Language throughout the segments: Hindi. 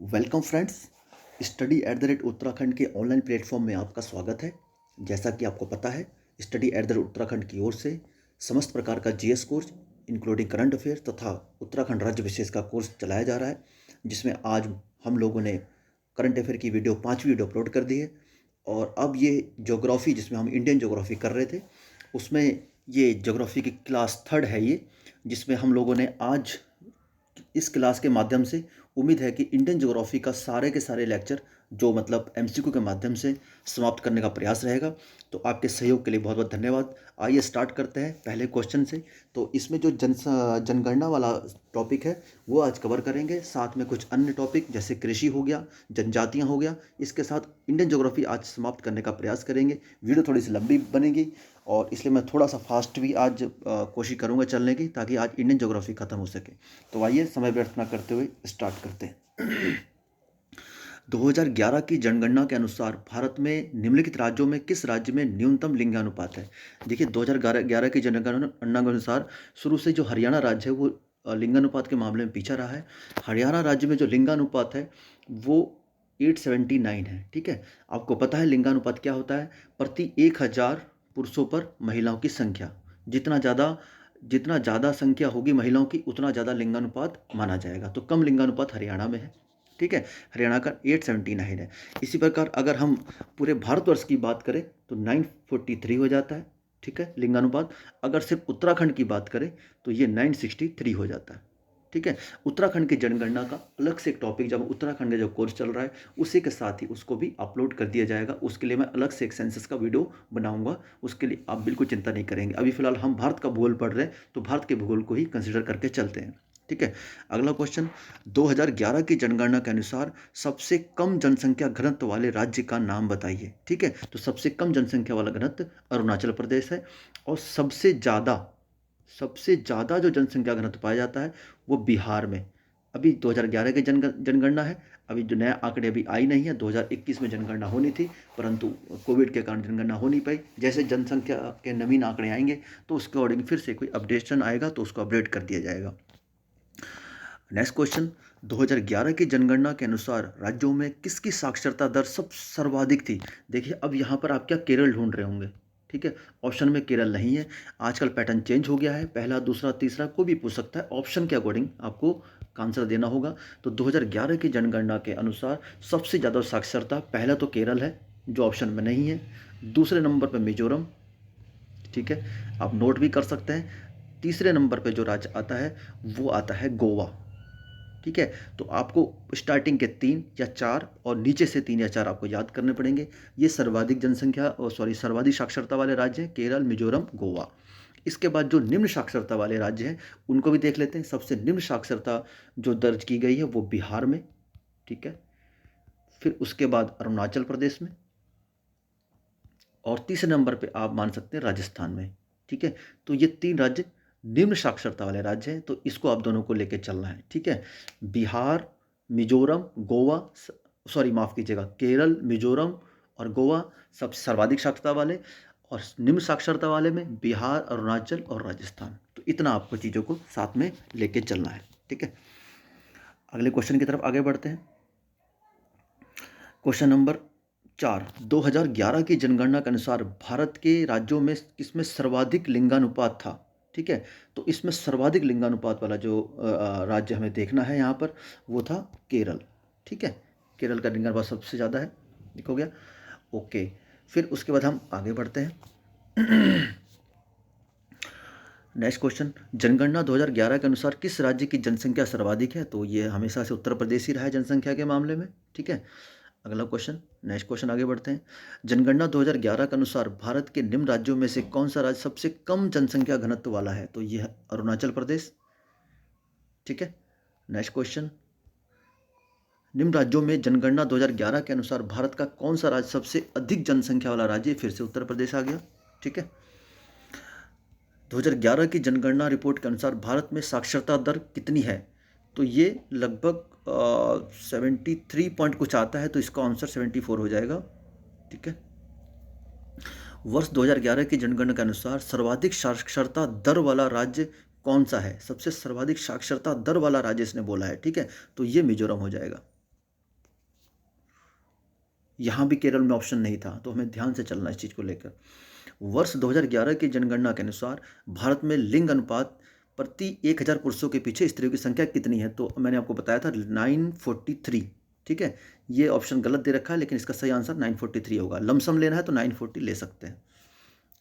Welcome friends. Study at the rate Uttarakhand के ऑनलाइन प्लेटफॉर्म में आपका स्वागत है। जैसा कि आपको पता है, study at the rate Uttarakhand की ओर से समस्त प्रकार का GS course including current affair तथा उत्तराखंड राज्य विशेष का कोर्स चलाया जा रहा है, जिसमें आज हम लोगों ने करंट अफेयर की वीडियो 5वीं वीडियो अपलोड कर दी है। और अब ये ज्योग्राफी, जिसमें हम इंडियन ज्योग्राफी कर रहे थे, उसमें ये ज्योग्राफी की क्लास थर्ड है ये, जिसमें हम लोगों ने आज इस क्लास के माध्यम से उम्मीद है कि इंडियन ज्योग्राफी का सारे के सारे लेक्चर जो मतलब एमसीक्यू के माध्यम से समाप्त करने का प्रयास रहेगा। तो आपके सहयोग के लिए बहुत बहुत धन्यवाद। आइए स्टार्ट करते हैं पहले क्वेश्चन से। तो इसमें जो जनगणना वाला टॉपिक है वो आज कवर करेंगे, साथ में कुछ अन्य टॉपिक जैसे कृषि हो गया, जनजातियां हो गया, इसके साथ इंडियन ज्योग्राफी आज समाप्त करने का प्रयास करेंगे। वीडियो थोड़ी सी लंबी बनेगी और इसलिए मैं थोड़ा सा फास्ट भी आज कोशिश करूंगा चलने की, ताकि आज इंडियन ज्योग्राफी खत्म हो सके। तो आइए समय व्यर्थ ना करते हुए स्टार्ट करते हैं। 2011 की जनगणना के अनुसार भारत में निम्नलिखित राज्यों में किस राज्य में न्यूनतम लिंगानुपात है? देखिए, 2011 की जनगणना के अनुसार शुरू से जो हरियाणा राज्य है वो लिंगानुपात के मामले में पीछा रहा है। हरियाणा राज्य में जो लिंगानुपात है वो 879 है। ठीक है, आपको पता है लिंगानुपात क्या होता है? प्रति 1000 पुरुषों पर महिलाओं की संख्या। जितना ज़्यादा संख्या होगी महिलाओं की, उतना ज़्यादा लिंगानुपात माना जाएगा। तो कम लिंगानुपात हरियाणा में है। ठीक है, हरियाणा का 879 है। इसी प्रकार अगर हम पूरे भारतवर्ष की बात करें तो 943 हो जाता है। ठीक है, लिंगानुपात। अगर सिर्फ उत्तराखंड की बात करें तो ये 963 हो जाता है। ठीक है, उत्तराखंड की जनगणना का अलग से एक टॉपिक, जब उत्तराखंड का जो कोर्स चल रहा है उसी के साथ ही उसको भी अपलोड कर दिया जाएगा। उसके लिए मैं अलग से एक सेंसस का वीडियो बनाऊंगा, उसके लिए आप बिल्कुल चिंता नहीं करेंगे। अभी फिलहाल हम भारत का भूगोल पढ़ रहे हैं तो भारत के भूगोल को ही कंसिडर करके चलते हैं। ठीक है, अगला क्वेश्चन। 2011 की जनगणना के अनुसार सबसे कम जनसंख्या घनत्व वाले राज्य का नाम बताइए। ठीक है, तो सबसे कम जनसंख्या वाला घनत्व अरुणाचल प्रदेश है, और सबसे ज़्यादा जो जनसंख्या घनत्व पाया जाता है वो बिहार में। अभी 2011 की जनगणना है, अभी जो नया आंकड़े अभी आई नहीं है। 2021 में जनगणना होनी थी, परंतु कोविड के कारण जनगणना हो नहीं पाई। जैसे जनसंख्या के नवीन आंकड़े आएंगे तो उसके अकॉर्डिंग फिर से कोई अपडेशन आएगा तो उसको अपडेट कर दिया जाएगा। Next question. 2011 की जनगणना के अनुसार राज्यों में किसकी साक्षरता दर सर्वाधिक थी? देखिए, अब यहाँ पर आप क्या केरल ढूंढ रहे होंगे। ठीक है, ऑप्शन में केरल नहीं है। आजकल पैटर्न चेंज हो गया है, पहला दूसरा तीसरा कोई भी पूछ सकता है। ऑप्शन के अकॉर्डिंग आपको आंसर देना होगा। तो 2011 की जनगणना के अनुसार सबसे ज़्यादा साक्षरता पहला तो केरल है, जो ऑप्शन में नहीं है। दूसरे नंबर पर मिजोरम। ठीक है, आप नोट भी कर सकते हैं। तीसरे नंबर पर जो राज्य आता है वो आता है गोवा। ठीक है, तो आपको स्टार्टिंग के 3 या 4 और नीचे से 3 या 4 आपको याद करने पड़ेंगे। ये सर्वाधिक जनसंख्या सर्वाधिक साक्षरता वाले राज्य हैं, केरल, मिजोरम, गोवा। इसके बाद जो निम्न साक्षरता वाले राज्य हैं उनको भी देख लेते हैं। सबसे निम्न साक्षरता जो दर्ज की गई है वो बिहार में। ठीक है, फिर उसके बाद अरुणाचल प्रदेश में, और तीसरे नंबर पे आप मान सकते हैं राजस्थान में। ठीक है, तो ये 3 राज्य निम्न साक्षरता वाले राज्य हैं, तो इसको आप दोनों को लेकर चलना है। ठीक है, बिहार, मिजोरम, गोवा, माफ़ कीजिएगा, केरल, मिजोरम और गोवा सब सर्वाधिक साक्षरता वाले, और निम्न साक्षरता वाले में बिहार, अरुणाचल और राजस्थान। तो इतना आपको चीज़ों को साथ में लेके चलना है। ठीक है, अगले क्वेश्चन की तरफ आगे बढ़ते हैं। Question number 4। 2011 की जनगणना के अनुसार भारत के राज्यों में किसमें सर्वाधिक लिंगानुपात था? ठीक है, तो इसमें सर्वाधिक लिंगानुपात वाला जो राज्य हमें देखना है यहाँ पर वो था केरल। ठीक है, केरल का लिंगानुपात सबसे ज़्यादा है। ठीक हो गया, ओके। फिर उसके बाद हम आगे बढ़ते हैं। Next question. जनगणना 2011 के अनुसार किस राज्य की जनसंख्या सर्वाधिक है? तो ये हमेशा से उत्तर प्रदेश ही रहा है जनसंख्या के मामले में। ठीक है, अगला क्वेश्चन, नेक्स्ट क्वेश्चन आगे बढ़ते हैं। जनगणना 2011 के अनुसार भारत के निम्न राज्यों में से कौन सा राज्य सबसे कम जनसंख्या घनत्व वाला है? तो यह है अरुणाचल प्रदेश। ठीक है, नेक्स्ट क्वेश्चन। निम्न राज्यों में जनगणना 2011 के अनुसार भारत का कौन सा राज्य सबसे अधिक जनसंख्या वाला राज्य? फिर से उत्तर प्रदेश आ गया। ठीक है, 2011 की जनगणना रिपोर्ट के अनुसार भारत में साक्षरता दर कितनी है? तो ये लगभग 73 पॉइंट कुछ आता है, तो इसका आंसर 74 हो जाएगा। ठीक है, वर्ष 2011 की जनगणना के अनुसार सर्वाधिक साक्षरता दर वाला राज्य कौन सा है? सबसे सर्वाधिक साक्षरता दर वाला राज्य इसने बोला है। ठीक है, तो ये मिजोरम हो जाएगा। यहाँ भी केरल में ऑप्शन नहीं था, तो हमें ध्यान से चलना इस चीज़ को लेकर। वर्ष 2011 की जनगणना के अनुसार भारत में लिंग अनुपात प्रति 1000 पुरुषों के पीछे स्त्रियों की संख्या कितनी है? तो मैंने आपको बताया था 943। ठीक है, ये ऑप्शन गलत दे रखा है, लेकिन इसका सही आंसर 943 होगा। लमसम लेना है तो 940 ले सकते हैं।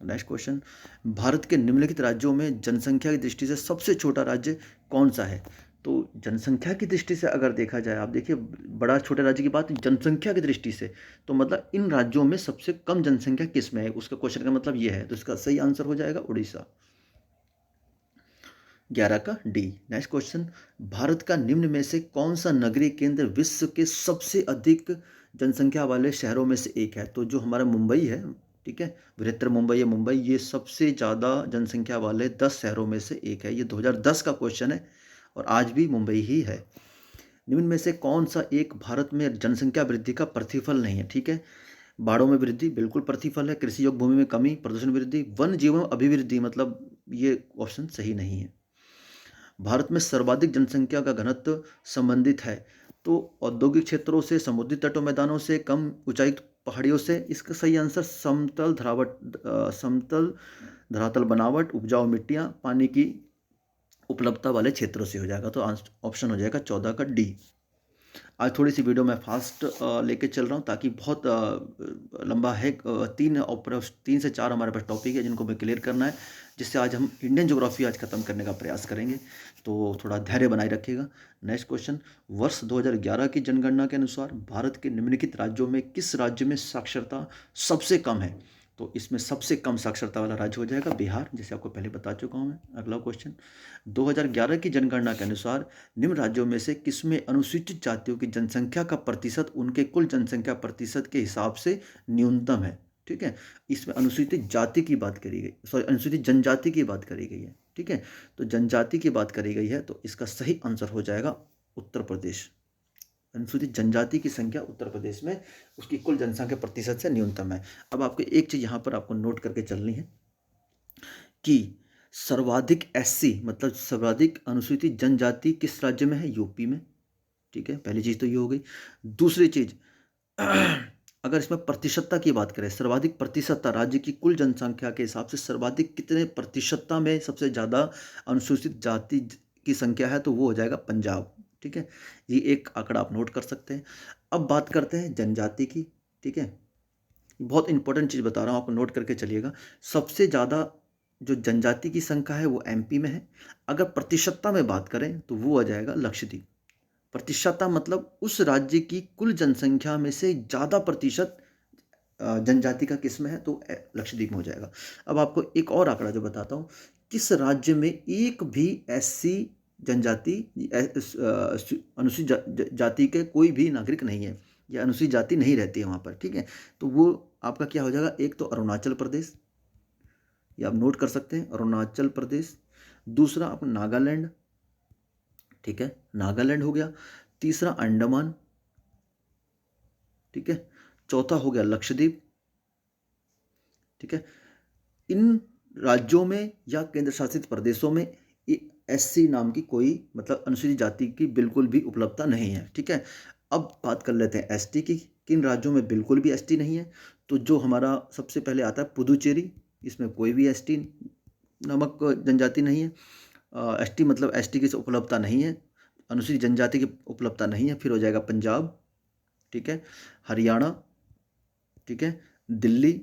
नेक्स्ट क्वेश्चन, भारत के निम्नलिखित राज्यों में जनसंख्या की दृष्टि से सबसे छोटा राज्य कौन सा है? तो जनसंख्या की दृष्टि से अगर देखा जाए, आप देखिए बड़ा छोटे राज्य की बात, जनसंख्या की दृष्टि से तो मतलब इन राज्यों में सबसे कम जनसंख्या किस में है, उसका क्वेश्चन का मतलब ये है। तो इसका सही आंसर हो जाएगा उड़ीसा, 11 का डी। नेक्स्ट क्वेश्चन, भारत का निम्न में से कौन सा नगरीय केंद्र विश्व के सबसे अधिक जनसंख्या वाले शहरों में से एक है? तो जो हमारा मुंबई है, ठीक है, बृहत्तर मुंबई है, मुंबई ये सबसे ज़्यादा जनसंख्या वाले 10 शहरों में से एक है। ये 2010 का क्वेश्चन है और आज भी मुंबई ही है। निम्न में से कौन सा एक भारत में जनसंख्या वृद्धि का प्रतिफल नहीं है? ठीक है, बाढ़ों में वृद्धि बिल्कुल प्रतिफल है, कृषि योग्य भूमि में कमी, प्रदूषण वृद्धि, वन जीवन अभिवृद्धि, मतलब ये ऑप्शन सही नहीं है। भारत में सर्वाधिक जनसंख्या का घनत्व संबंधित है, तो औद्योगिक क्षेत्रों से, समुद्री तटों, मैदानों से, कम ऊंचाई पहाड़ियों से। इसका सही आंसर समतल धरातल बनावट, उपजाऊ मिट्टियां, पानी की उपलब्धता वाले क्षेत्रों से हो जाएगा। तो ऑप्शन हो जाएगा 14 का डी। आज थोड़ी सी वीडियो मैं फास्ट लेके चल रहा हूँ, ताकि बहुत लंबा है। 3 से 4 हमारे पास टॉपिक है जिनको हमें क्लियर करना है, जिससे आज हम इंडियन ज्योग्राफी आज खत्म करने का प्रयास करेंगे। तो थोड़ा धैर्य बनाए रखिएगा। नेक्स्ट क्वेश्चन, वर्ष 2011 की जनगणना के अनुसार भारत के निम्नलिखित राज्यों में किस राज्य में साक्षरता सबसे कम है? तो इसमें सबसे कम साक्षरता वाला राज्य हो जाएगा बिहार, जैसे आपको पहले बता चुका हूँ मैं। अगला क्वेश्चन, 2011 की जनगणना के अनुसार निम्न राज्यों में से किसमें अनुसूचित जातियों की जनसंख्या का प्रतिशत उनके कुल जनसंख्या प्रतिशत के हिसाब से न्यूनतम है? ठीक है, इसमें अनुसूचित जाति की बात करी गई, सॉरी अनुसूचित जनजाति की बात करी गई है। ठीक है, तो जनजाति की बात करी गई है, तो इसका सही आंसर हो जाएगा उत्तर प्रदेश। अनुसूचित जनजाति की संख्या उत्तर प्रदेश में उसकी कुल जनसंख्या प्रतिशत से न्यूनतम है। अब आपको एक चीज़ यहाँ पर आपको नोट करके चलनी है कि सर्वाधिक एससी मतलब सर्वाधिक अनुसूचित जनजाति किस राज्य में है? यूपी में। ठीक है, पहली चीज़ तो ये हो गई। दूसरी चीज़, अगर इसमें प्रतिशतता की बात करें, सर्वाधिक प्रतिशतता राज्य की कुल जनसंख्या के हिसाब से सर्वाधिक कितने प्रतिशतता में सबसे ज़्यादा अनुसूचित जाति की संख्या है, तो वो हो जाएगा पंजाब। ठीक है, ये एक आंकड़ा आप नोट कर सकते हैं। अब बात करते हैं जनजाति की। ठीक है, बहुत इंपॉर्टेंट चीज़ बता रहा हूँ, आपको नोट करके चलिएगा। सबसे ज़्यादा जो जनजाति की संख्या है वो एमपी में है। अगर प्रतिशतता में बात करें तो वो आ जाएगा लक्षद्वीप। प्रतिशतता मतलब उस राज्य की कुल जनसंख्या में से ज़्यादा प्रतिशत जनजाति का किस में है, तो लक्षद्वीप में हो जाएगा। अब आपको एक और आंकड़ा जो बताता हूँ, किस राज्य में एक भी एससी जनजाति अनुसूचित जाति के कोई भी नागरिक नहीं है, या अनुसूचित जाति नहीं रहती है वहाँ पर। ठीक है, तो वो आपका क्या हो जाएगा? एक तो अरुणाचल प्रदेश, ये आप नोट कर सकते हैं, अरुणाचल प्रदेश। दूसरा आपका नागालैंड। ठीक है, नागालैंड हो गया। तीसरा अंडमान। ठीक है, चौथा हो गया लक्षद्वीप। ठीक है, इन राज्यों में या केंद्र शासित प्रदेशों में एससी नाम की कोई मतलब अनुसूचित जाति की बिल्कुल भी उपलब्धता नहीं है। ठीक है, अब बात कर लेते हैं एसटी की। किन राज्यों में बिल्कुल भी एसटी नहीं है? तो जो हमारा सबसे पहले आता है पुदुचेरी, इसमें कोई भी एसटी नामक जनजाति नहीं है। एसटी मतलब एसटी की उपलब्धता नहीं है, अनुसूचित जनजाति की उपलब्धता नहीं है। फिर हो जाएगा पंजाब। ठीक है, हरियाणा। ठीक है, दिल्ली।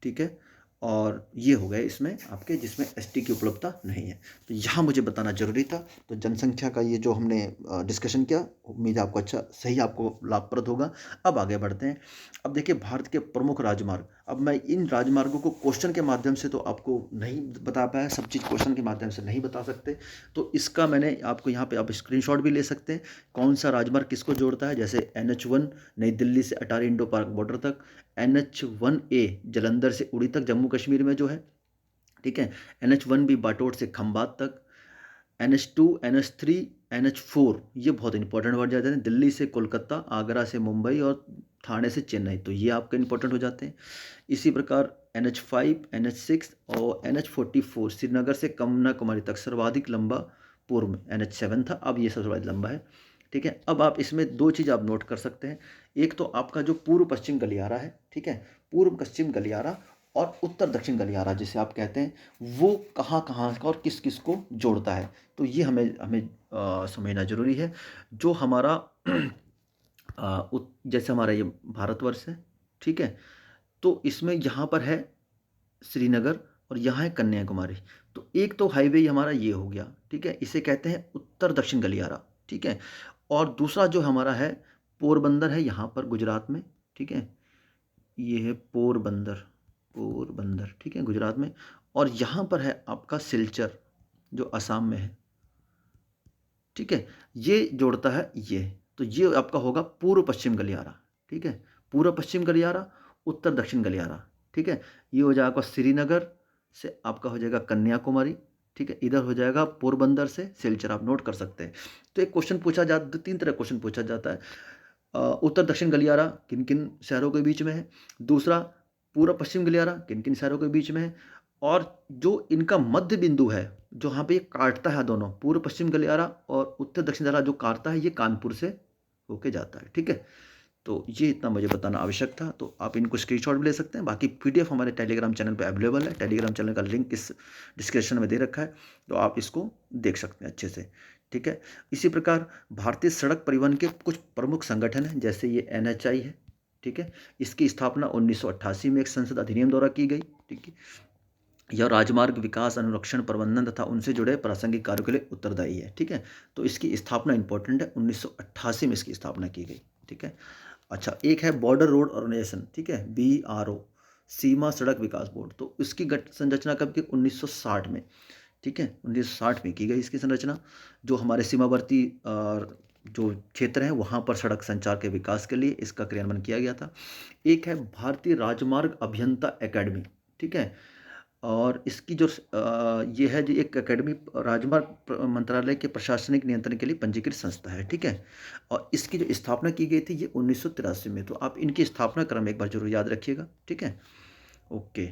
ठीक है, और ये हो गए इसमें आपके जिसमें एसटी की उपलब्धता नहीं है। तो यहाँ मुझे बताना जरूरी था। तो जनसंख्या का ये जो हमने डिस्कशन किया, उम्मीद है आपको अच्छा सही आपको लाभप्रद होगा। अब आगे बढ़ते हैं। अब देखिए भारत के प्रमुख राजमार्ग, अब मैं इन राजमार्गों को क्वेश्चन के माध्यम से तो आपको नहीं बता पाया, सब चीज़ क्वेश्चन के माध्यम से नहीं बता सकते। तो इसका मैंने आपको यहाँ पे आप स्क्रीनशॉट भी ले सकते हैं, कौन सा राजमार्ग किसको जोड़ता है। जैसे NH1 नई दिल्ली से अटारी इंडो पार्क बॉर्डर तक, NH1A जलंधर से उड़ी तक जम्मू कश्मीर में जो है। ठीक है, NH1B बाटोट से खंबात तक, NH2 NH3 NH4 ये बहुत इंपॉर्टेंट वर्ड जाते हैं, दिल्ली से कोलकाता, आगरा से मुंबई और ठाणे से चेन्नई, तो ये आपके इंपॉर्टेंट हो जाते हैं। इसी प्रकार NH5 NH6 और NH44 श्रीनगर से कन्याकुमारी तक सर्वाधिक लंबा पूर्व में NH7 था, अब ये सर्वाधिक लंबा है। ठीक है। अब आप इसमें 2 चीज़ आप नोट कर सकते हैं। एक तो आपका जो पूर्व पश्चिम गलियारा है, ठीक है, पूर्व पश्चिम गलियारा और उत्तर दक्षिण गलियारा जिसे आप कहते हैं, वो कहाँ-कहाँ का और किस-किस को जोड़ता है। तो ये हमें हमें समझना ज़रूरी है। जो हमारा जैसे हमारा ये भारतवर्ष है, ठीक है, तो इसमें यहाँ पर है श्रीनगर और यहाँ है कन्याकुमारी। तो एक तो हाईवे हमारा ये हो गया, ठीक है, इसे कहते हैं उत्तर दक्षिण गलियारा, ठीक है। और दूसरा जो हमारा है पोरबंदर है यहाँ पर गुजरात में, ठीक है, ये है पोरबंदर, पोरबंदर, ठीक है, गुजरात में। और यहाँ पर है आपका सिलचर जो असम में है, ठीक है, ये जोड़ता है ये। तो ये आपका होगा पूर्व पश्चिम गलियारा, ठीक है, पूर्व पश्चिम गलियारा, उत्तर दक्षिण गलियारा, ठीक है। ये हो जाएगा श्रीनगर से आपका हो जाएगा कन्याकुमारी, ठीक है, इधर हो जाएगा पोरबंदर से सिलचर, आप नोट कर सकते हैं। तो एक क्वेश्चन पूछा जाता, 3 तरह क्वेश्चन पूछा जाता है। उत्तर दक्षिण गलियारा किन किन शहरों के बीच में है, दूसरा पूर्व पश्चिम गलियारा किन किन शहरों के बीच में है, और जो इनका मध्य बिंदु है जो यहाँ पे ये काटता है, दोनों पूर्व पश्चिम गलियारा और उत्तर दक्षिण गलियारा जो काटता है, ये कानपुर से होके जाता है, ठीक है। तो ये इतना मुझे बताना आवश्यक था। तो आप इनको स्क्रीनशॉट भी ले सकते हैं। बाकी पीडीएफ हमारे टेलीग्राम चैनल पे अवेलेबल है। टेलीग्राम चैनल का लिंक इस डिस्क्रिप्शन में दे रखा है, तो आप इसको देख सकते हैं अच्छे से, ठीक है। इसी प्रकार भारतीय सड़क परिवहन के कुछ प्रमुख संगठन हैं, जैसे ये एनएचआई है, ठीक है, इसकी स्थापना 1988 में एक संसद अधिनियम द्वारा की गई, ठीक है। यह राजमार्ग विकास, अनुरक्षण, प्रबंधन तथा उनसे जुड़े प्रासंगिक कार्यों के लिए उत्तरदायी है, ठीक है। तो इसकी स्थापना इंपॉर्टेंट है, 1988 में इसकी स्थापना की गई, ठीक है। अच्छा, एक है बॉर्डर रोड ऑर्गेनाइजेशन, ठीक है, बीआरओ, सीमा सड़क विकास बोर्ड। तो इसकी संरचना कब की? 1960 में, ठीक है, 1960 में की गई इसकी संरचना, जो हमारे सीमावर्ती जो क्षेत्र हैं वहाँ पर सड़क संचार के विकास के लिए इसका क्रियान्वयन किया गया था। एक है भारतीय राजमार्ग अभियंता एकेडमी, ठीक है, और इसकी जो ये है जो एक एकेडमी राजमार्ग मंत्रालय के प्रशासनिक नियंत्रण के लिए पंजीकृत संस्था है, ठीक है। और इसकी जो स्थापना की गई थी ये 1983 में। तो आप इनकी स्थापना क्रम एक बार जरूर याद रखिएगा, ठीक है। ओके,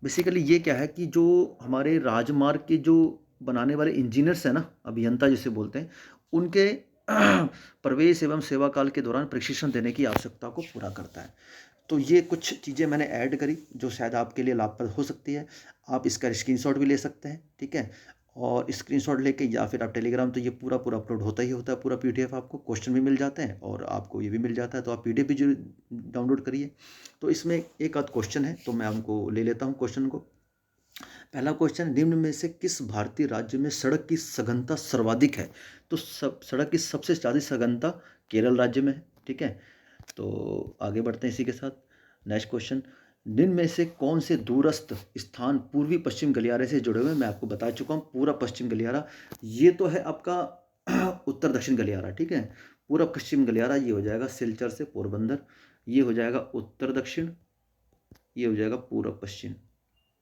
बेसिकली ये क्या है कि जो हमारे राजमार्ग के जो बनाने वाले इंजीनियर्स हैं ना, अभियंता जिसे बोलते हैं, उनके प्रवेश एवं सेवा काल के दौरान प्रशिक्षण देने की आवश्यकता को पूरा करता है। तो ये कुछ चीज़ें मैंने ऐड करी जो शायद आपके लिए लाभप्रद हो सकती है। आप इसका स्क्रीनशॉट भी ले सकते हैं, ठीक है, और स्क्रीनशॉट लेके या फिर आप टेलीग्राम, तो ये पूरा पूरा अपलोड होता ही होता है, पूरा पीडीएफ आपको, क्वेश्चन भी मिल जाते हैं और आपको ये भी मिल जाता है। तो आप पीडीएफ भी जरूर डाउनलोड करिए। तो इसमें एक आध क्वेश्चन है, तो मैं उनको ले लेता हूँ क्वेश्चन को। पहला क्वेश्चन, निम्न में से किस भारतीय राज्य में सड़क की सघनता सर्वाधिक है? तो सड़क की सबसे ज़्यादा सघनता केरल राज्य में है, ठीक है। तो आगे बढ़ते हैं इसी के साथ। नेक्स्ट क्वेश्चन, निम्न में से कौन से दूरस्थ स्थान पूर्वी पश्चिम गलियारे से जुड़े हुए हैं? मैं आपको बता चुका हूँ, पूरा पश्चिम गलियारा ये तो है आपका उत्तर दक्षिण गलियारा, ठीक है। पूरा पश्चिम गलियारा ये हो जाएगा सिलचर से पोरबंदर, ये हो जाएगा उत्तर दक्षिण, ये हो जाएगा पूर्व पश्चिम,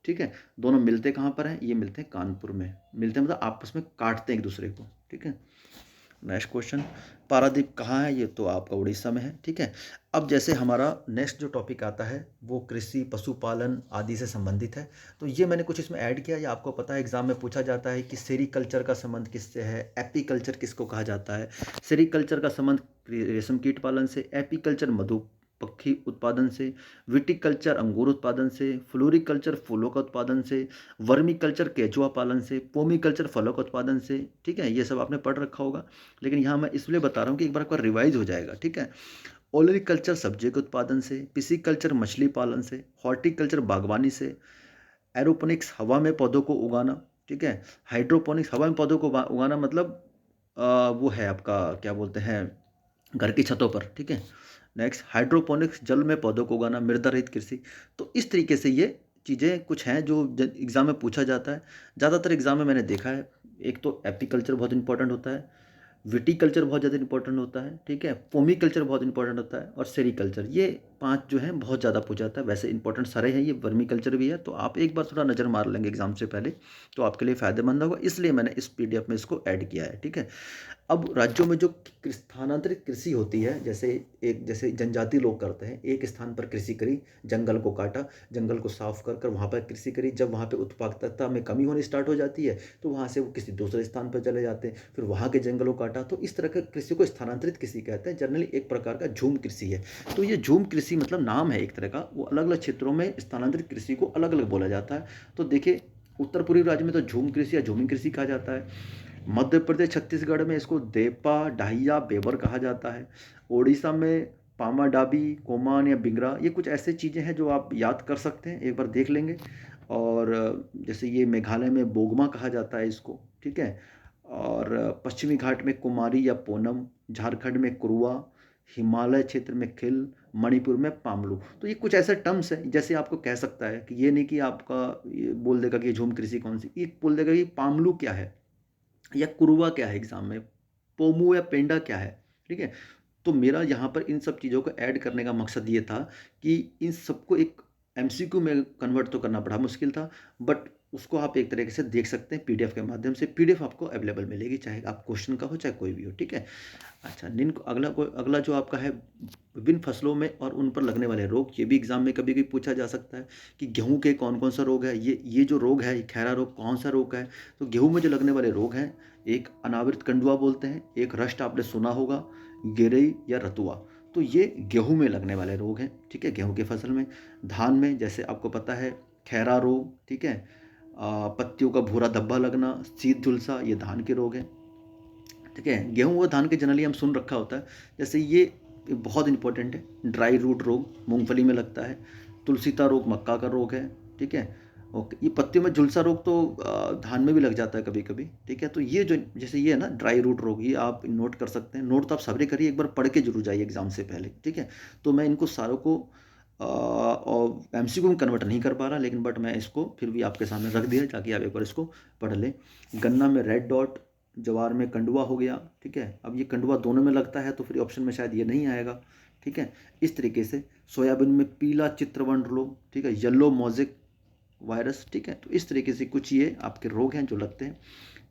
ठीक है। दोनों मिलते कहाँ पर हैं? ये मिलते हैं कानपुर में, मिलते हैं मतलब आपस में काटते हैं एक दूसरे को, ठीक है। नेक्स्ट क्वेश्चन, पारादीप कहाँ है? ये तो आपका उड़ीसा में है, ठीक है। अब जैसे हमारा नेक्स्ट जो टॉपिक आता है वो कृषि, पशुपालन आदि से संबंधित है। तो ये मैंने कुछ इसमें ऐड किया। ये आपको पता है एग्जाम में पूछा जाता है कि सेरीकल्चर का संबंध किससे है, एपीकल्चर किसको कहा जाता है। सेरीकल्चर का संबंध रेशम कीट पालन से, एपीकल्चर मधु पक्षी उत्पादन से, विटिकल्चर अंगूर उत्पादन से, फ्लोरिकल्चर फूलों का उत्पादन से, वर्मीकल्चर केचुआ पालन से, पोमीकल्चर फलों का उत्पादन से, ठीक है। ये सब आपने पढ़ रखा होगा, लेकिन यहाँ मैं इसलिए बता रहा हूँ कि एक बार रिवाइज हो जाएगा, ठीक है। ओलरिकल्चर सब्जी के उत्पादन से, पिसिकल्चर मछली पालन से, हॉर्टिकल्चर बागवानी से, एरोपोनिक्स हवा में पौधों को उगाना, ठीक है। हाइड्रोपोनिक्स हवा में पौधों को उगाना मतलब वो है आपका क्या बोलते हैं, घर की छतों पर, ठीक है। नेक्स्ट, हाइड्रोपोनिक्स जल में पौधों को उगाना, मृदा रहित कृषि। तो इस तरीके से ये चीज़ें कुछ हैं जो एग्ज़ाम में पूछा जाता है। ज़्यादातर एग्ज़ाम में मैंने देखा है, एक तो एपीकल्चर बहुत इंपॉर्टेंट होता है, विटिकल्चर बहुत ज़्यादा इंपॉर्टेंट होता है, ठीक है, पोमीकल्चर बहुत इंपॉर्टेंट होता है, और सेरीकल्चर, ये 5 जो हैं बहुत ज़्यादा पूछा जाता है। वैसे इंपॉर्टेंट सारे हैं, ये वर्मी कल्चर भी है, तो आप एक बार थोड़ा नज़र मार लेंगे एग्जाम से पहले तो आपके लिए फ़ायदेमंद होगा, इसलिए मैंने इस पीडीएफ में इसको ऐड किया है। ठीक है, अब राज्यों में जो स्थानांतरित कृषि होती है, जैसे जनजाति लोग करते हैं, एक स्थान पर कृषि करी, जंगल को काटा, जंगल को साफ कर कर वहाँ पर कृषि करी, जब वहाँ पे उत्पादकता में कमी होनी स्टार्ट हो जाती है तो वहाँ से वो किसी दूसरे स्थान पर चले जाते हैं, फिर वहाँ के जंगलों को काटा, तो इस तरह के कृषि को स्थानांतरित कृषि कहते हैं। जनरली एक प्रकार का झूम कृषि है। तो ये झूम कृषि मतलब नाम है एक तरह का, वो अलग अलग क्षेत्रों में स्थानांतरित कृषि को अलग अलग बोला जाता है। तो देखिए, उत्तर पूर्वी राज्य में तो झूम कृषि या झूमिंग कृषि कहा जाता है। मध्य प्रदेश छत्तीसगढ़ में इसको देपा डाहिया बेवर कहा जाता है। उड़ीसा में पामा डाबी कोमान या बिंगरा, ये कुछ ऐसे चीज़ें हैं जो आप याद कर सकते हैं, एक बार देख लेंगे। और जैसे ये मेघालय में बोगमा कहा जाता है इसको। ठीक है, और पश्चिमी घाट में कुमारी या पूनम, झारखंड में कुरुआ, हिमालय क्षेत्र में खिल, मणिपुर में पामलू। तो ये कुछ ऐसे टर्म्स हैं, जैसे आपको कह सकता है कि ये नहीं कि आपका ये बोल देगा कि ये झूम कृषि कौन सी, ये बोल देगा कि पामलू क्या है या कुरुवा क्या है एग्जाम में, पोमू या पेंडा क्या है। ठीक है, तो मेरा यहाँ पर इन सब चीज़ों को ऐड करने का मकसद ये था कि इन सबको एक एमसीक्यू में कन्वर्ट तो करना बड़ा मुश्किल था, बट उसको आप एक तरीके से देख सकते हैं पीडीएफ के माध्यम से। पीडीएफ आपको अवेलेबल मिलेगी, चाहे आप क्वेश्चन का हो चाहे कोई भी हो। ठीक है, अच्छा अगला जो आपका है, विभिन्न फसलों में और उन पर लगने वाले रोग, ये भी एग्जाम में कभी कभी पूछा जा सकता है कि गेहूं के कौन कौन सा रोग है। ये जो रोग है, ये खैरा रोग कौन सा रोग है। तो गेहूं में जो लगने वाले रोग हैं, एक अनावृत कंडुआ बोलते हैं, एक रस्ट आपने सुना होगा, गिरई या रतुआ। तो ये गेहूं में लगने वाले रोग हैं। ठीक है, गेहूं की फसल में। धान में जैसे आपको पता है खैरा रोग, ठीक है, पत्तियों का भूरा धब्बा लगना, शीत झुलसा, ये धान के रोग हैं। ठीक है, गेहूं और धान के जनरली हम सुन रखा होता है। जैसे ये बहुत इंपॉर्टेंट है, ड्राई रूट रोग मूंगफली में लगता है, तुलसीता रोग मक्का का रोग है। ठीक है, ओके, ये पत्तियों में झुलसा रोग तो धान में भी लग जाता है कभी कभी। ठीक है, तो ये जो जैसे ये है ना ड्राई रूट रोग, ये आप नोट कर सकते हैं। नोट तो आप सबरे करिए, एक बार पढ़ के जरूर जाइए एग्जाम से पहले। ठीक है, तो मैं इनको सारों को और एमसीक्यू में कन्वर्ट नहीं कर पा रहा, लेकिन बट मैं इसको फिर भी आपके सामने रख दिया ताकि आप एक बार इसको पढ़ लें। गन्ना में रेड डॉट, जवार में कंडुआ हो गया। ठीक है, अब ये कंडुआ दोनों में लगता है तो फिर ऑप्शन में शायद ये नहीं आएगा। ठीक है, इस तरीके से सोयाबीन में पीला चित्रवर्ण रोग, ठीक है, येलो मोज़ेक वायरस। ठीक है, तो इस तरीके से कुछ ये आपके रोग हैं जो लगते हैं।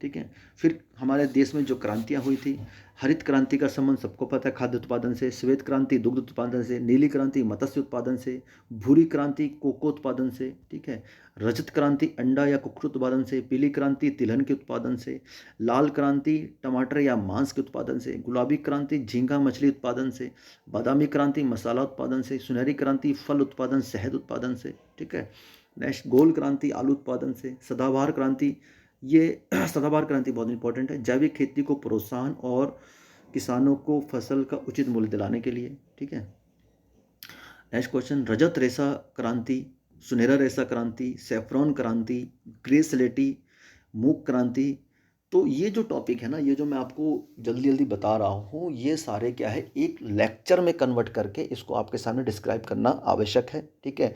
ठीक है, फिर हमारे देश में जो क्रांतियाँ हुई थी, हरित क्रांति का संबंध सबको पता है खाद्य उत्पादन से, श्वेत क्रांति दुग्ध उत्पादन से, नीली क्रांति मत्स्य उत्पादन से, भूरी क्रांति कोको उत्पादन से। ठीक है, रजत क्रांति अंडा या कुक्कुट उत्पादन से, पीली क्रांति तिलहन के उत्पादन से, लाल क्रांति टमाटर या मांस के उत्पादन से, गुलाबी क्रांति झींगा मछली उत्पादन से, बादामी क्रांति मसाला उत्पादन से, सुनहरी क्रांति फल उत्पादन शहद उत्पादन से। ठीक है, नेक्स्ट गोल क्रांति आलू उत्पादन से, सदाबहार क्रांति, ये सदाबहार क्रांति बहुत इंपॉर्टेंट है, जैविक खेती को प्रोत्साहन और किसानों को फसल का उचित मूल्य दिलाने के लिए। ठीक है, नेक्स्ट क्वेश्चन, रजत रेशा क्रांति, सुनहरा रेशा क्रांति, सेफ्रॉन क्रांति, ग्रे स्लेटी, मूक क्रांति। तो ये जो टॉपिक है ना, ये जो मैं आपको जल्दी जल्दी बता रहा हूँ, ये सारे क्या है एक लेक्चर में कन्वर्ट करके इसको आपके सामने डिस्क्राइब करना आवश्यक है। ठीक है,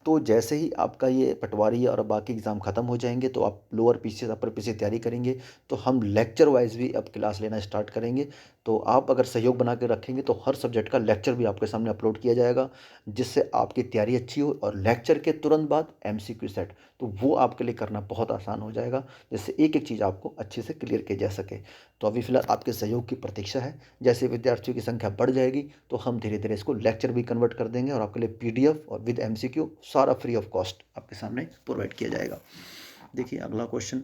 तो जैसे ही आपका ये पटवारी और बाकी एग्ज़ाम ख़त्म हो जाएंगे तो आप लोअर पीसी अपर पीसी तैयारी करेंगे, तो हम लेक्चर वाइज भी अब क्लास लेना स्टार्ट करेंगे। तो आप अगर सहयोग बना के रखेंगे तो हर सब्जेक्ट का लेक्चर भी आपके सामने अपलोड किया जाएगा, जिससे आपकी तैयारी अच्छी हो, और लेक्चर के तुरंत बाद एमसीक्यू सेट, तो वो आपके लिए करना बहुत आसान हो जाएगा, जिससे एक एक चीज़ आपको अच्छे से क्लियर की जा सके। तो अभी फ़िलहाल आपके सहयोग की प्रतीक्षा है। जैसे विद्यार्थियों की संख्या बढ़ जाएगी तो हम धीरे धीरे इसको लेक्चर भी कन्वर्ट कर देंगे, और आपके लिए पीडीएफ और विद एमसीक्यू सारा फ्री ऑफ कॉस्ट आपके सामने प्रोवाइड किया जाएगा। देखिए अगला क्वेश्चन,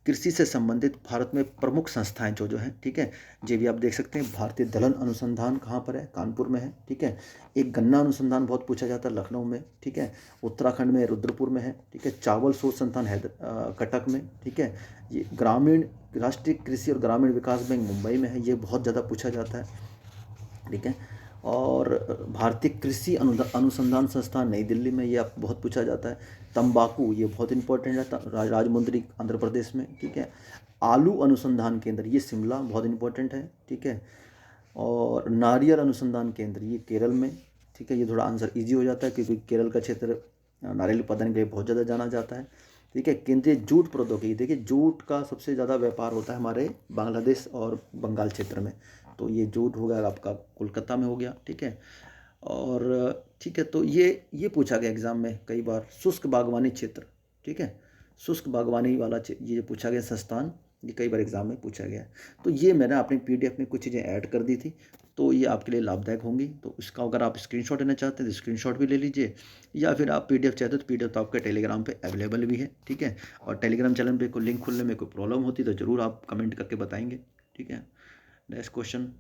कृषि से संबंधित भारत में प्रमुख संस्थाएं जो जो हैं। ठीक है, ये भी आप देख सकते हैं, भारतीय दलहन अनुसंधान कहाँ पर है, कानपुर में है। ठीक है, एक गन्ना अनुसंधान बहुत पूछा जाता है, लखनऊ में। ठीक है, उत्तराखंड में रुद्रपुर में है। ठीक है, चावल शोध संस्थान कटक में। ठीक है, ये ग्रामीण राष्ट्रीय कृषि और ग्रामीण विकास बैंक मुंबई में है, ये बहुत ज़्यादा पूछा जाता है। ठीक है, और भारतीय कृषि अनुसंधान संस्थान नई दिल्ली में, ये आप बहुत पूछा जाता है। तंबाकू, ये बहुत इंपॉर्टेंट है, राजमुंदरी आंध्र प्रदेश में। ठीक है, आलू अनुसंधान केंद्र, ये शिमला, बहुत इंपॉर्टेंट है। ठीक है, और नारियल अनुसंधान केंद्र, ये केरल में। ठीक है, ये थोड़ा आंसर इजी हो जाता है क्योंकि केरल का क्षेत्र नारियल उत्पादन के लिए बहुत ज़्यादा जाना जाता है। ठीक है, केंद्रीय जूट प्रौद्योगिकी, देखिए जूट का सबसे ज़्यादा व्यापार होता है हमारे बांग्लादेश और बंगाल क्षेत्र में, तो ये जूट हो गया आपका कोलकाता में हो गया। ठीक है, और ठीक है। तो ये पूछा गया एग्जाम में कई बार, शुष्क बागवानी क्षेत्र, ठीक है, शुष्क बागवानी वाला ये पूछा गया संस्थान, ये कई बार एग्जाम में पूछा गया है। तो ये मैंने अपनी पीडीएफ में कुछ चीज़ें ऐड कर दी थी, तो ये आपके लिए लाभदायक होंगी। तो इसका अगर आप स्क्रीनशॉट लेना चाहते हैं तो स्क्रीनशॉट भी ले लीजिए, या फिर आप पीडीएफ चाहते हो तो पीडीएफ तो आपके टेलीग्राम पे अवेलेबल भी है, ठीक है। और टेलीग्राम चैनल पे कोई लिंक खुलने में कोई प्रॉब्लम होती तो ज़रूर आप कमेंट करके बताएंगे, ठीक है। नेक्स्ट क्वेश्चन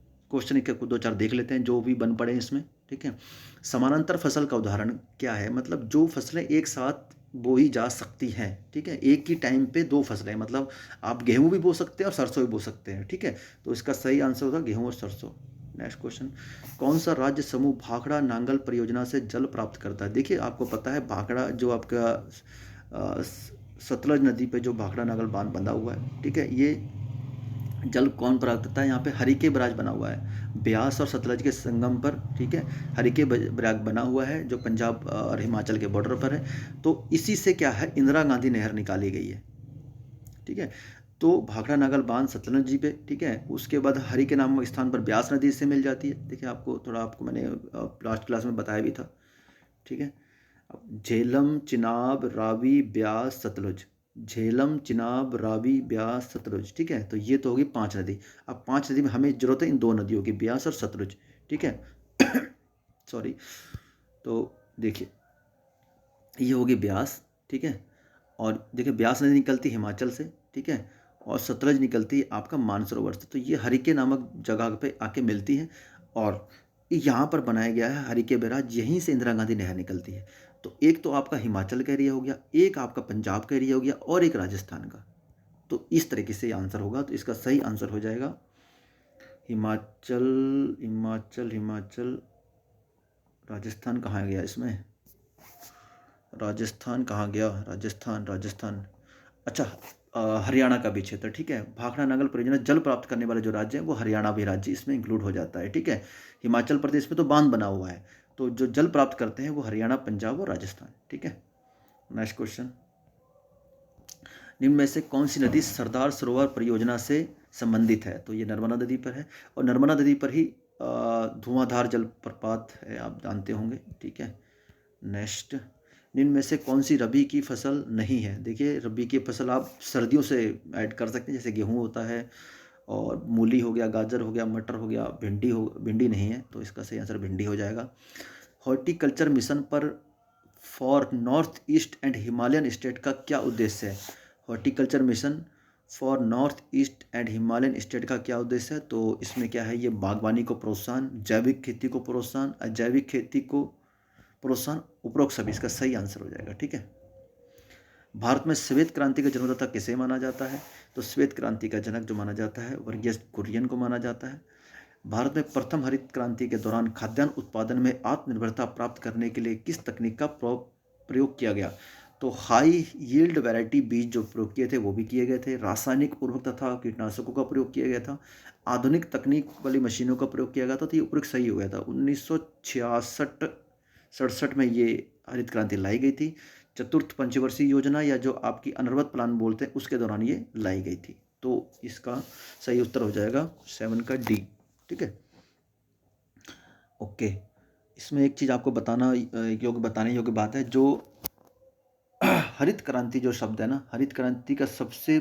एक दो चार देख लेते हैं जो भी बन पड़े इसमें, ठीक है। समानांतर फसल का उदाहरण क्या है? मतलब जो फसलें एक साथ बोई जा सकती हैं, ठीक है, एक ही टाइम पे दो फसलें, मतलब आप गेहूं भी बो सकते हैं और सरसों भी बो सकते हैं, ठीक है। तो इसका सही आंसर होगा गेहूं और सरसों। नेक्स्ट क्वेश्चन, कौन सा राज्य समूह भाखड़ा नांगल परियोजना से जल प्राप्त करता है? देखिए आपको पता है भाखड़ा जो आपका सतलज नदी पे जो भाखड़ा नांगल बांध बंधा हुआ है, ठीक है, ये जल कौन प्राप्त करता है? यहाँ पे हरिके बराज बना हुआ है ब्यास और सतलज के संगम पर, ठीक है, हरिके बराज बना हुआ है जो पंजाब और हिमाचल के बॉर्डर पर है। तो इसी से क्या है, इंदिरा गांधी नहर निकाली गई है, ठीक है। तो भाखड़ा नागल बांध सतलज जी पे, ठीक है, उसके बाद हरि के नामक स्थान पर ब्यास नदी से मिल जाती है। देखिए आपको मैंने लास्ट क्लास में बताया भी था, ठीक है। झेलम, चिनाब, रावी, ब्यास, सतलुज, झेलम, चिनाब, रावी, ब्यास, सतलुज, ठीक है। तो ये तो होगी 5 नदी। अब 5 नदी में हमें जरूरत है इन 2 नदियों की, ब्यास और सतलुज, ठीक है। सॉरी। तो देखिए ये होगी ब्यास, ठीक है, और देखिए ब्यास नदी निकलती है हिमाचल से, ठीक है, और सतलज निकलती है आपका मानसरोवर से। तो ये हरिके नामक जगह पे आके मिलती है, और यहाँ पर बनाया गया है हरिके बैराज, यहीं से इंदिरा गांधी नहर निकलती है। तो एक तो आपका हिमाचल का एरिया हो गया, एक आपका पंजाब का एरिया हो गया, और एक राजस्थान का। तो इस तरीके से आंसर होगा। तो इसका सही आंसर हो जाएगा हिमाचल, हिमाचल, हिमाचल। राजस्थान कहाँ गया इसमें? राजस्थान कहाँ गया? राजस्थान। अच्छा, हरियाणा का भी क्षेत्र, ठीक है। भाखड़ा नांगल परियोजना जल प्राप्त करने वाले जो राज्य हैं वो हरियाणा भी राज्य इसमें इंक्लूड हो जाता है, ठीक है। हिमाचल प्रदेश में तो बांध बना हुआ है, तो जो जल प्राप्त करते हैं वो हरियाणा, पंजाब और राजस्थान, ठीक है। नेक्स्ट क्वेश्चन, निम्न में से कौन सी नदी सरदार सरोवर परियोजना से संबंधित है? तो ये नर्मदा नदी पर है, और नर्मदा नदी पर ही धुआंधार जलप्रपात है, आप जानते होंगे, ठीक है। नेक्स्ट, निम्न में से कौन सी रबी की फसल नहीं है? देखिए रबी की फसल आप सर्दियों से ऐड कर सकते हैं, जैसे गेहूं होता है, और मूली हो गया, गाजर हो गया, मटर हो गया, भिंडी नहीं है, तो इसका सही आंसर भिंडी हो जाएगा। हॉर्टिकल्चर मिशन पर for north east and Himalayan state का क्या उद्देश्य है? Horticulture mission for north east and Himalayan state का क्या उद्देश्य है? तो इसमें क्या है, ये बागवानी को प्रोत्साहन, जैविक खेती को प्रोत्साहन, अजैविक खेती को प्रोत्साहन, उपरोक्त सभी, इसका सही आंसर हो जाएगा, ठीक है। भारत में श्वेत क्रांति का जन्मदाता किसे माना जाता है? तो श्वेत क्रांति का जनक जो माना जाता है वर्गीस कुरियन को माना जाता है। भारत में प्रथम हरित क्रांति के दौरान खाद्यान्न उत्पादन में आत्मनिर्भरता प्राप्त करने के लिए किस तकनीक का प्रयोग किया गया? तो हाई यील्ड वैरायटी बीज जो प्रयोग किए थे वो भी किए गए थे, रासायनिक उर्वरक तथा कीटनाशकों का प्रयोग किया गया था, आधुनिक तकनीक वाली मशीनों का प्रयोग किया गया था। तो ये उपयोग सही हो गया था। 1966-67 में ये हरित क्रांति लाई गई थी। चतुर्थ पंचवर्षीय योजना या जो आपकी अनर्वत प्लान बोलते हैं उसके दौरान ये लाई गई थी। तो इसका सही उत्तर हो जाएगा 7 का डी, ठीक है। ओके, इसमें एक चीज़ आपको बताने योग्य बात है, जो हरित क्रांति जो शब्द है ना, हरित क्रांति का सबसे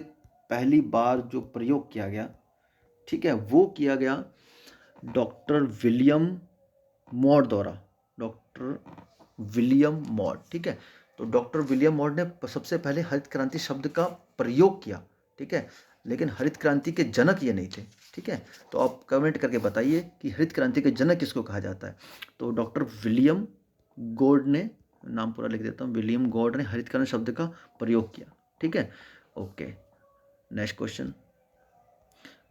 पहली बार जो प्रयोग किया गया, ठीक है, वो किया गया डॉक्टर विलियम मॉड द्वारा, डॉक्टर विलियम मॉड, ठीक है। तो डॉक्टर विलियम मॉड ने सबसे पहले हरित क्रांति शब्द का प्रयोग किया, ठीक है, लेकिन हरित क्रांति के जनक ये नहीं थे, ठीक है। तो आप कमेंट करके बताइए कि हरित क्रांति के जनक किसको कहा जाता है? तो डॉक्टर विलियम गॉड ने, नाम पूरा लिख देता हूँ, विलियम गॉड ने हरित क्रांति शब्द का प्रयोग किया, ठीक है। ओके, नेक्स्ट क्वेश्चन,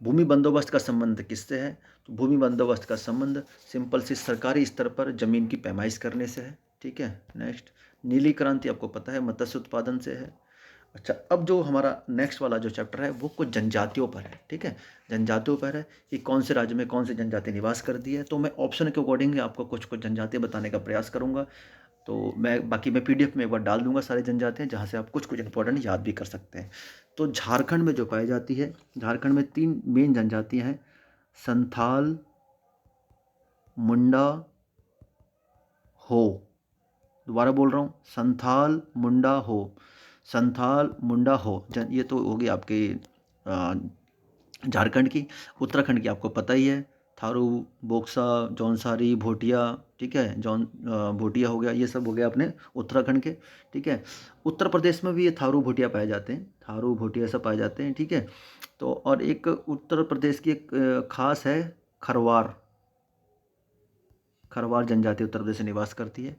भूमि बंदोबस्त का संबंध किससे है? तो भूमि बंदोबस्त का संबंध सिंपल सी सरकारी स्तर पर जमीन की पैमाइश करने से है, ठीक है। नेक्स्ट, नीली क्रांति आपको पता है मत्स्य उत्पादन से है। अच्छा, अब जो हमारा नेक्स्ट वाला जो चैप्टर है वो कुछ जनजातियों पर है, ठीक है। जनजातियों पर है कि कौन से राज्य में कौन सी जनजाति निवास करती है। तो मैं ऑप्शन के अकॉर्डिंग आपको कुछ कुछ जनजातियाँ बताने का प्रयास करूँगा। तो मैं पीडीएफ में एक बार डाल दूंगा सारी जनजातियाँ, जहाँ से आप कुछ कुछ इंपॉर्टेंट याद भी कर सकते हैं। तो झारखंड में जो पाई जाती है, झारखंड में 3 मेन जनजातियाँ हैं, संथाल, मुंडा, हो, दोबारा बोल रहा हूँ, संथाल मुंडा हो, संथाल मुंडा हो। ये तो होगी आपके झारखंड की। उत्तराखंड की आपको पता ही है, थारू, बोक्सा, जौनसारी, भोटिया, ठीक है, भोटिया हो गया, ये सब हो गया अपने उत्तराखंड के, ठीक है। उत्तर प्रदेश में भी ये थारू भोटिया पाए जाते हैं, थारू भोटिया सब पाए जाते हैं, ठीक है। तो और एक उत्तर प्रदेश की एक खास है खरवार, खरवार जनजाति उत्तर प्रदेश में निवास करती है,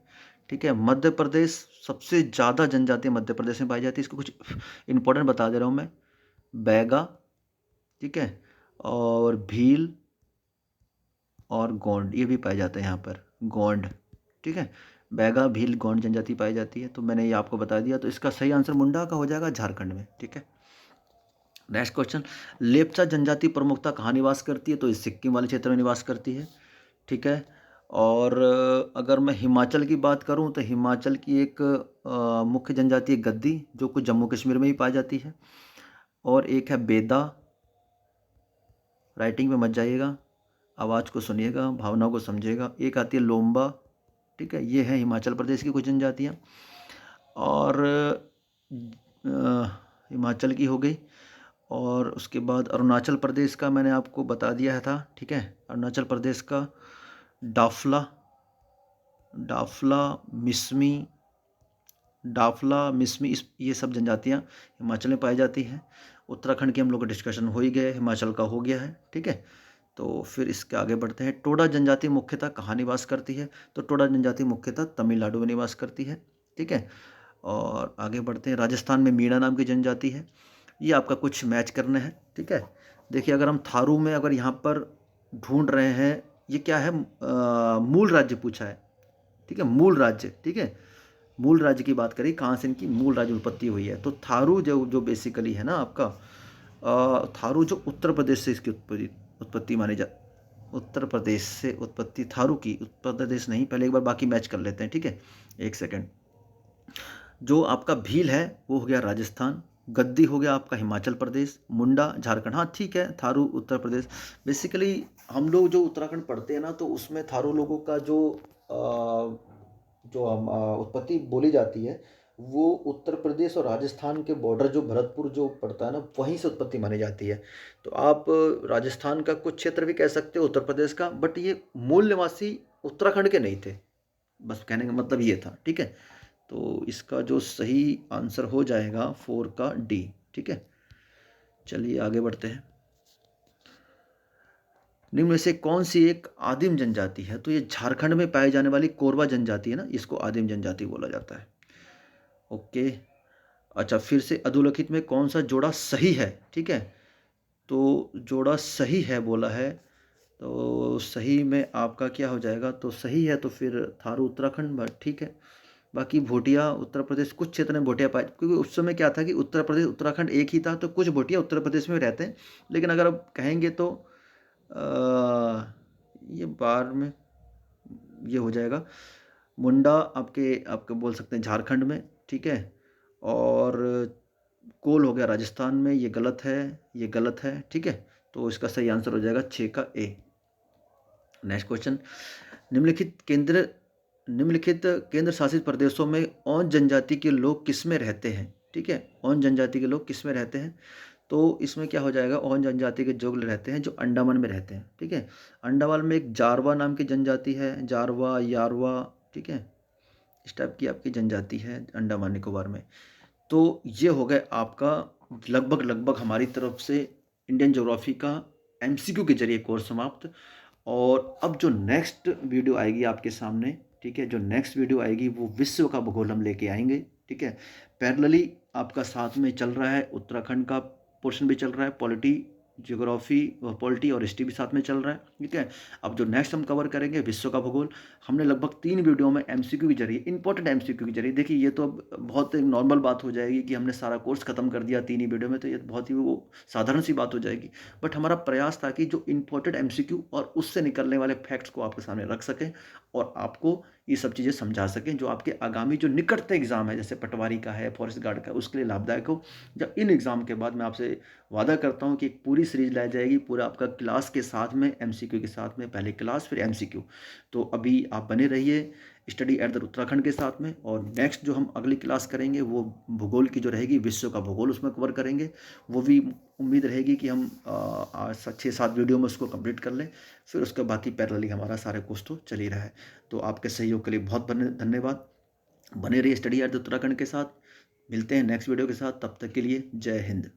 ठीक है। मध्य प्रदेश सबसे ज़्यादा जनजाति मध्य प्रदेश में पाई जाती है। इसको कुछ इंपॉर्टेंट बता दे रहा हूँ मैं, बैगा, ठीक है, और भील और गोंड, ये भी पाए जाते हैं यहाँ पर, गोंड, ठीक है। बैगा, भील, गोंड जनजाति पाई जाती है, तो मैंने ये आपको बता दिया। तो इसका सही आंसर मुंडा का हो जाएगा, झारखंड में, ठीक है। नेक्स्ट क्वेश्चन, लेप्चा जनजाति प्रमुखता कहाँ निवास करती है? तो इस सिक्किम वाले क्षेत्र में निवास करती है, ठीक है। और अगर मैं हिमाचल की बात करूं तो हिमाचल की एक मुख्य जनजाति है गद्दी, जो कुछ जम्मू कश्मीर में ही पाई जाती है। और एक है बेदा, राइटिंग में मत जाइएगा, आवाज़ को सुनिएगा, भावनाओं को समझिएगा। एक आती है लोम्बा, ठीक है, ये है हिमाचल प्रदेश की कुछ जनजातियाँ। और हिमाचल की हो गई। और उसके बाद अरुणाचल प्रदेश का मैंने आपको बता दिया था, ठीक है। अरुणाचल प्रदेश का डाफला, डाफला, मिसमी, डाफला, मिसमी, ये सब जनजातियाँ हिमाचल में पाई जाती हैं। उत्तराखंड की हम लोग का डिस्कशन हो ही गया है, हिमाचल का हो गया है, ठीक है। तो फिर इसके आगे बढ़ते हैं। टोडा जनजाति मुख्यतः कहाँ निवास करती है? तो टोडा जनजाति मुख्यतः तमिलनाडु में निवास करती है, ठीक है। और आगे बढ़ते हैं, राजस्थान में मीणा नाम की जनजाति है। ये आपका कुछ मैच करना है, ठीक है। देखिए, अगर हम थारू में अगर यहाँ पर ढूंढ रहे हैं, ये क्या है, मूल राज्य पूछा है, ठीक है, मूल राज्य, ठीक है। मूल राज्य की बात करें, कहाँ से इनकी मूल राज्य उत्पत्ति हुई है, तो थारू जो जो बेसिकली है ना आपका, थारू जो उत्तर प्रदेश से इसकी उत्पत्ति उत्पत्ति मानी जा उत्तर प्रदेश से उत्पत्ति थारू की, उत्तर प्रदेश नहीं, पहले एक बार बाकी मैच कर लेते हैं, ठीक है, एक सेकेंड। जो आपका भील है वो हो गया राजस्थान, गद्दी हो गया आपका हिमाचल प्रदेश, मुंडा झारखंड, हाँ ठीक है, थारू उत्तर प्रदेश। बेसिकली हम लोग जो उत्तराखंड पढ़ते हैं ना, तो उसमें थारू लोगों का जो उत्पत्ति बोली जाती है, वो उत्तर प्रदेश और राजस्थान के बॉर्डर जो भरतपुर जो पड़ता है ना, वहीं से उत्पत्ति मानी जाती है। तो आप राजस्थान का कुछ क्षेत्र भी कह सकते हो, उत्तर प्रदेश का, बट ये मूल निवासी उत्तराखंड के नहीं थे, बस कहने का मतलब ये था, ठीक है। तो इसका जो सही आंसर हो जाएगा 4 का डी, ठीक है। चलिए आगे बढ़ते हैं। निम्न में से कौन सी एक आदिम जनजाति है? तो ये झारखंड में पाई जाने वाली कोरवा जनजाति है ना, इसको आदिम जनजाति बोला जाता है, ओके। अच्छा, फिर से अधोलिखित में कौन सा जोड़ा सही है, ठीक है। तो जोड़ा सही है बोला है, तो सही में आपका क्या हो जाएगा? तो सही है तो फिर थारू उत्तराखंड, ठीक है। बाकी भोटिया उत्तर प्रदेश, कुछ क्षेत्र में भोटिया पाए, क्योंकि उस समय क्या था कि उत्तर प्रदेश उत्तराखंड एक ही था, तो कुछ भोटिया उत्तर प्रदेश में रहते हैं। लेकिन अगर आप कहेंगे तो ये बार में ये हो जाएगा, मुंडा आपके आपके बोल सकते हैं झारखंड में, ठीक है। और कोल हो गया राजस्थान में, ये गलत है, ये गलत है, ठीक है। तो इसका सही आंसर हो जाएगा 6 का ए। नेक्स्ट क्वेश्चन, निम्नलिखित केंद्र निम्नलिखित केंद्र शासित प्रदेशों में औन जनजाति के लोग किस में रहते हैं, ठीक है। औन जनजाति के लोग किस में रहते हैं? तो इसमें क्या हो जाएगा, औन जनजाति के जो लोग रहते हैं जो अंडमान में रहते हैं, ठीक है। अंडमान में एक जारवा नाम की जनजाति है, जारवा, यारवा, ठीक है, इस टाइप की आपकी जनजाति है अंडमान निकोबार में। तो ये हो गए आपका लगभग लगभग हमारी तरफ से इंडियन ज्योग्राफी का एमसीक्यू के जरिए कोर्स समाप्त। और अब जो नेक्स्ट वीडियो आएगी आपके सामने, ठीक है, जो नेक्स्ट वीडियो आएगी वो विश्व का भूगोल हम लेके आएंगे, ठीक है। पैरेलली आपका साथ में चल रहा है, उत्तराखंड का पोर्शन भी चल रहा है, पॉलिटी, ज्योग्राफी, पॉलिटी और हिस्ट्री भी साथ में चल रहा है, ठीक है। अब जो नेक्स्ट हम कवर करेंगे विश्व का भूगोल। हमने लगभग 3 वीडियो में एमसीक्यू के जरिए, इंपॉर्टेंट एमसीक्यू के जरिए, देखिए ये तो अब बहुत एक नॉर्मल बात हो जाएगी कि हमने सारा कोर्स खत्म कर दिया 3 ही वीडियो में, तो ये बहुत ही वो साधारण सी बात हो जाएगी। बट हमारा प्रयास था कि जो इंपॉर्टेंट एमसीक्यू और उससे निकलने वाले फैक्ट्स को आपके सामने रख सकें और आपको ये सब चीज़ें समझा सकें, जो आपके आगामी जो निकटतम एग्जाम है, जैसे पटवारी का है, फॉरेस्ट गार्ड का, उसके लिए लाभदायक हो। जब इन एग्ज़ाम के बाद मैं आपसे वादा करता हूँ कि एक पूरी सीरीज लाई जाएगी, पूरा आपका क्लास के साथ में, एमसीक्यू के साथ में, पहले क्लास फिर एमसीक्यू। तो अभी आप बने रहिए, स्टडी एट द उत्तराखंड के साथ में। और नेक्स्ट जो हम अगली क्लास करेंगे वो भूगोल की जो रहेगी, विश्व का भूगोल उसमें कवर करेंगे। वो भी उम्मीद रहेगी कि हम 6-7 वीडियो में उसको कंप्लीट कर लें। फिर उसके बाकी पैरेलली हमारा सारे कोर्स तो चल ही रहा है। तो आपके सहयोग के लिए बहुत धन्यवाद। बने रहिए स्टडी एट द उत्तराखंड के साथ। मिलते हैं नेक्स्ट वीडियो के साथ, तब तक के लिए जय हिंद।